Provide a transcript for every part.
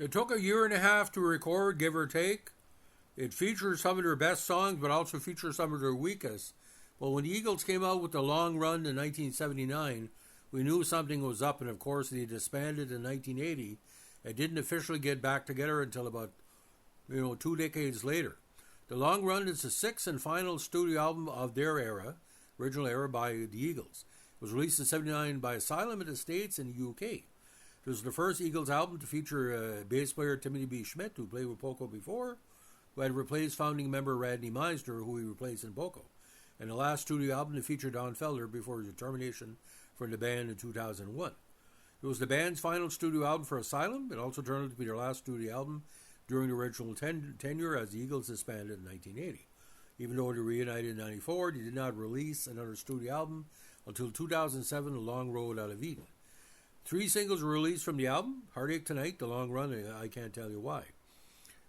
It took a year and a half to record, give or take. It features some of their best songs, but also features some of their weakest. But when the Eagles came out with The Long Run in 1979, we knew something was up, and of course they disbanded in 1980 and didn't officially get back together until about 2 decades later. The Long Run is the sixth and final studio album of their original era by the Eagles. It was released in 1979 by Asylum in the States and the UK. It was the first Eagles album to feature bass player Timothy B. Schmidt, who played with Poco before, who had replaced founding member Randy Meisner, who he replaced in Poco, and the last studio album to feature Don Felder before his termination from the band in 2001. It was the band's final studio album for Asylum. It also turned out to be their last studio album during the original tenure, as the Eagles disbanded in 1980. Even though they reunited in 1994, they did not release another studio album until 2007, A Long Road Out of Eden. 3 singles were released from the album: Heartache Tonight, The Long Run, and I Can't Tell You Why.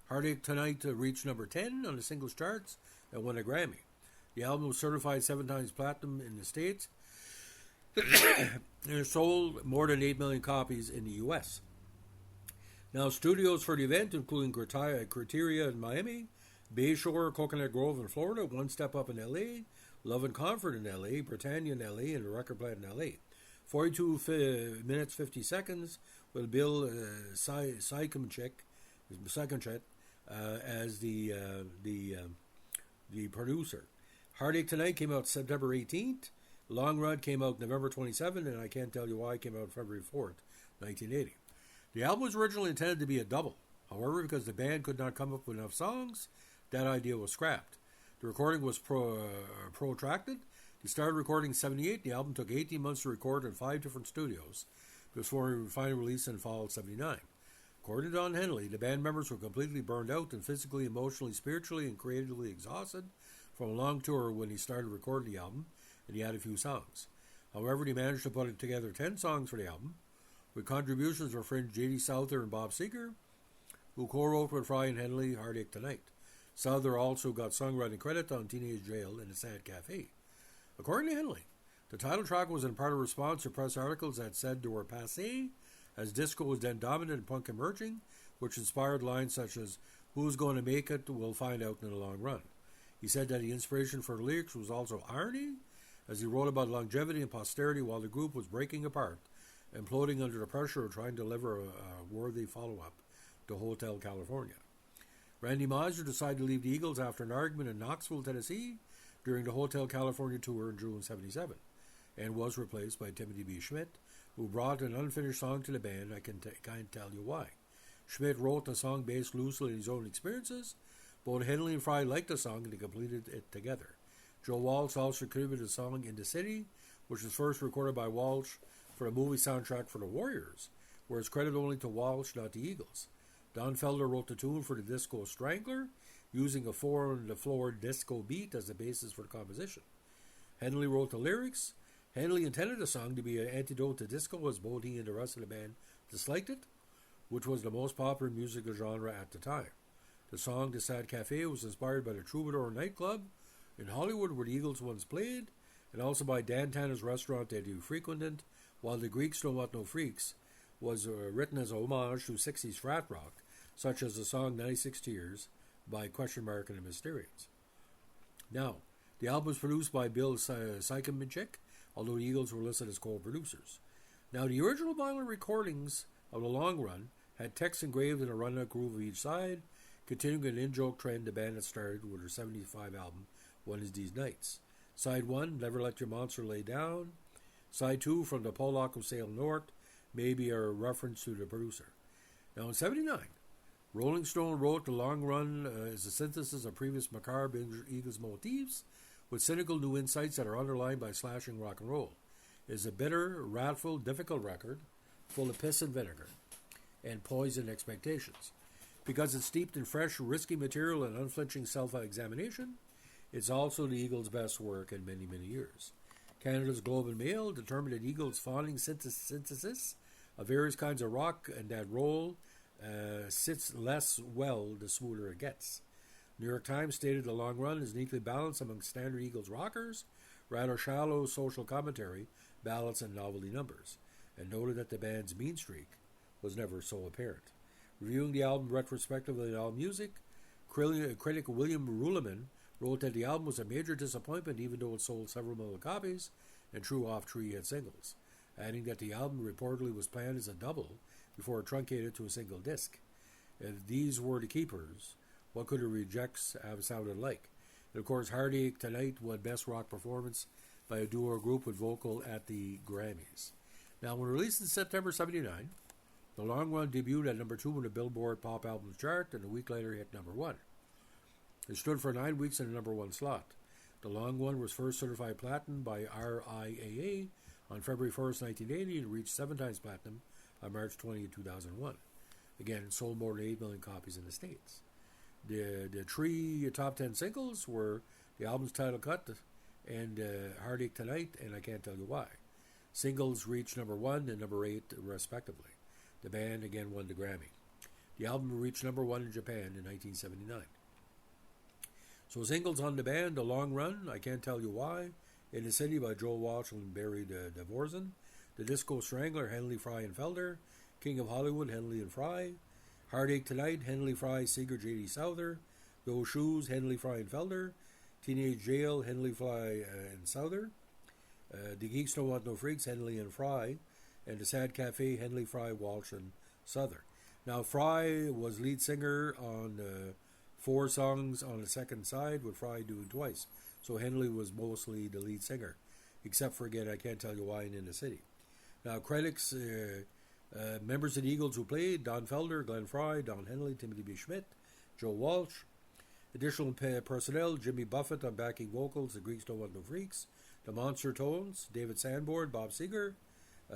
Heartache Tonight reached number 10 on the singles charts and won a Grammy. The album was certified 7 times platinum in the States and it sold more than 8 million copies in the U.S. Now, studios for the event, including Criteria in Miami, Bayshore, Coconut Grove in Florida, One Step Up in L.A., Love and Comfort in L.A., Britannia in L.A., and the Record Plant in L.A. 42 minutes 50 seconds with Bill Sykomchek as the producer. Heartache Tonight came out September 18th. Long Run came out November 27th, and I Can't Tell You Why came out February 4th, 1980. The album was originally intended to be a double. However, because the band could not come up with enough songs, that idea was scrapped. The recording was protracted. They started recording in 1978. The album took 18 months to record in 5 different studios before finally released in fall of 1979. According to Don Henley, the band members were completely burned out and physically, emotionally, spiritually, and creatively exhausted from a long tour when he started recording the album, and he had a few songs. However, he managed to put together 10 songs for the album, with contributions from friends J.D. Souther and Bob Seger, who co-wrote with Fry and Henley Heartache Tonight. Souther also got songwriting credit on Teenage Jail and The Sad Cafe. According to Henley, the title track was in part a response to press articles that said they were passé, as disco was then dominant and punk emerging, which inspired lines such as, "Who's going to make it, we'll find out in the long run." He said that the inspiration for the lyrics was also irony, as he wrote about longevity and posterity while the group was breaking apart, imploding under the pressure of trying to deliver a worthy follow-up to Hotel California. Randy Meisner decided to leave the Eagles after an argument in Knoxville, Tennessee, during the Hotel California tour in June 1977, and was replaced by Timothy B. Schmidt, who brought an unfinished song to the band, I Can't Tell You Why. Schmidt wrote the song based loosely on his own experiences. Both Henley and Fry liked the song and they completed it together. Joe Walsh also contributed a song, In the City, which was first recorded by Walsh for a movie soundtrack for the Warriors, where it's credited only to Walsh, not the Eagles. Don Felder wrote the tune for the Disco Strangler, using a 4-on-the-floor disco beat as the basis for the composition. Henley wrote the lyrics. Henley intended the song to be an antidote to disco, as both he and the rest of the band disliked it, which was the most popular musical genre at the time. The song, The Sad Cafe, was inspired by the Troubadour nightclub in Hollywood where the Eagles once played, and also by Dan Tanner's restaurant that he frequented, while The Greeks Don't Want No Freaks was written as a homage to 60s frat rock, such as the song 96 Tears by Question Mark and the Mysterians. Now, the album was produced by Bill Sykomchek, although the Eagles were listed as co-producers. Now, the original vinyl recordings of The Long Run had text engraved in a run-out groove of each side, continuing an in-joke trend the band had started with their 75 album, One of These Nights. Side 1, Never Let Your Monster Lay Down. Side 2, From the Pollock of Salem North, may be a reference to the producer. Now, in 1979, Rolling Stone wrote The Long Run is a synthesis of previous macabre Eagles motifs with cynical new insights that are underlined by slashing rock and roll. It is a bitter, wrathful, difficult record full of piss and vinegar and poisoned expectations. Because it's steeped in fresh, risky material and unflinching self-examination, it's also the Eagles' best work in many, many years. Canada's Globe and Mail determined that Eagles' fawning synthesis of various kinds of rock and that roll sits less well the smoother it gets. New York Times stated The Long Run is neatly balanced among standard Eagles rockers, rather shallow social commentary, ballads, and novelty numbers, and noted that the band's mean streak was never so apparent. Reviewing the album retrospectively in AllMusic, critic William Ruleman wrote that the album was a major disappointment even though it sold several million copies and threw off 3 hit singles, adding that the album reportedly was planned as a double before it truncated to a single disc. If these were the keepers, what could the rejects have sounded like? And of course, Heartache Tonight won Best Rock Performance by a duo or group with vocal at the Grammys. Now, when released in September 1979, The Long Run debuted at number 2 on the Billboard Pop Albums chart and a week later hit number 1. It stood for 9 weeks in the number 1 slot. The Long Run was first certified platinum by RIAA on February 1st, 1980 and reached 7 times platinum on March 20, 2001. Again, it sold more than 8 million copies in the States. The 3 top 10 singles were the album's title cut and Heartache Tonight and I Can't Tell You Why. Singles reached number 1 and number 8 respectively. The band again won the Grammy. The album reached number 1 in Japan in 1979. So singles on the band: The Long Run, I Can't Tell You Why, In the City by Joe Walsh and Barry DeVorzen, The Disco Strangler, Henley, Fry and Felder, King of Hollywood, Henley and Fry, Heartache Tonight, Henley, Fry, Seeger, J.D. Souther, Those Shoes, Henley, Fry and Felder, Teenage Jail, Henley, Fry and Souther, The Geeks Don't Want No Freaks, Henley and Fry, and The Sad Cafe, Henley, Fry, Walsh and Souther. Now, Fry was lead singer on 4 songs on the second side, with Fry doing twice. So Henley was mostly the lead singer, except for, again, I Can't Tell You Why and In the City. Now, critics, members of the Eagles who played: Don Felder, Glenn Fry, Don Henley, Timothy B. Schmidt, Joe Walsh. Additional personnel: Jimmy Buffett on backing vocals, The Greeks Don't Want No Freaks, The Monster Tones, David Sanborn, Bob Seger,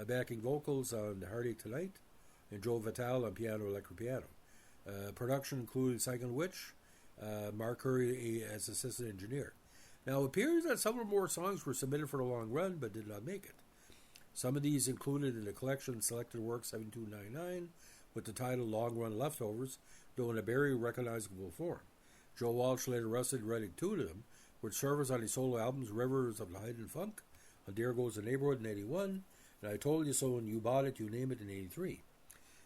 backing vocals on Heartache Tonight, and Joe Vitale on piano, electric piano. Production included Second Witch, Mark Curry as assistant engineer. Now, it appears that some of more songs were submitted for The Long Run but did not make it. Some of these included in the collection Selected Works 7299 with the title Long Run Leftovers, though in a very recognizable form. Joe Walsh later wrestled writing 2 of them, which served on his solo albums Rivers of the Hidden Funk, and There Goes the Neighborhood in 81, and I Told You So and You Bought It, You Name It in 83.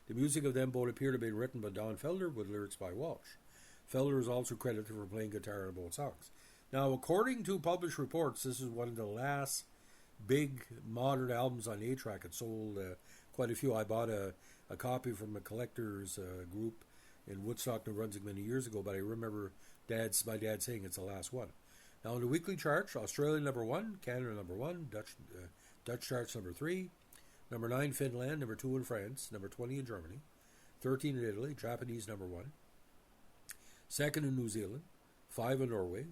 The music of them both appear to have been written by Don Felder with lyrics by Walsh. Felder is also credited for playing guitar on both songs. Now, according to published reports, this is one of the last big modern albums on 8-track. It sold quite a few. I bought a copy from a collector's group in Woodstock, New Brunswick many years ago, but I remember my dad saying it's the last one. Now, in the weekly charts, Australia number 1, Canada number 1, Dutch charts number 3, number 9 Finland, number 2 in France, number 20 in Germany, 13 in Italy, Japanese number 1, 2nd in New Zealand, 5 in Norway,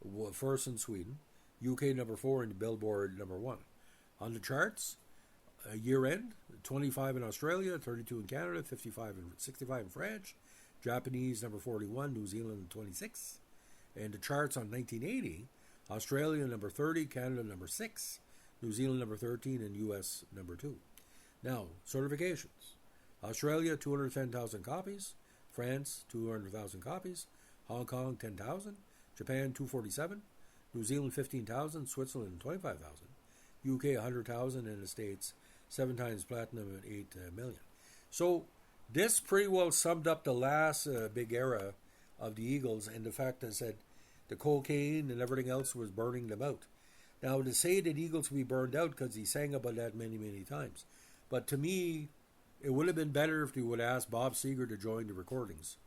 1st in Sweden, UK number 4, and Billboard number 1. On the charts, year end, 25 in Australia, 32 in Canada, 65 in France, Japanese number 41, New Zealand 26. And the charts on 1980, Australia number 30, Canada number 6, New Zealand number 13, and US number 2. Now, certifications. Australia, 210,000 copies. France, 200,000 copies. Hong Kong, 10,000. Japan, 247. New Zealand, 15,000. Switzerland, 25,000. UK, 100,000. And the States, 7 times platinum and 8 million. So, this pretty well summed up the last big era of the Eagles, and the fact that said the cocaine and everything else was burning them out. Now, to say that Eagles would be burned out, because he sang about that many, many times. But to me, it would have been better if they would have asked Bob Seger to join the recordings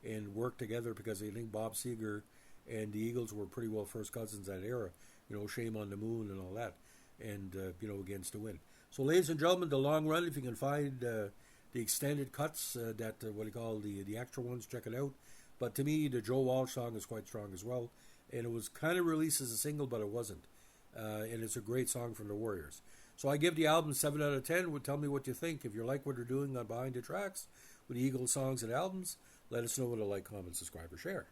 and work together, because I think Bob Seger and the Eagles were pretty well first cousins that era. You know, Shame on the Moon and all that. And, Against the Wind. So, ladies and gentlemen, The Long Run, if you can find the extended cuts, the extra ones, check it out. But to me, the Joe Walsh song is quite strong as well. And it was kind of released as a single, but it wasn't. And it's a great song from the Warriors. So I give the album 7 out of 10. Tell me what you think. If you like what they're doing on Behind the Tracks with the Eagles songs and albums, let us know with a like, comment, subscribe, or share.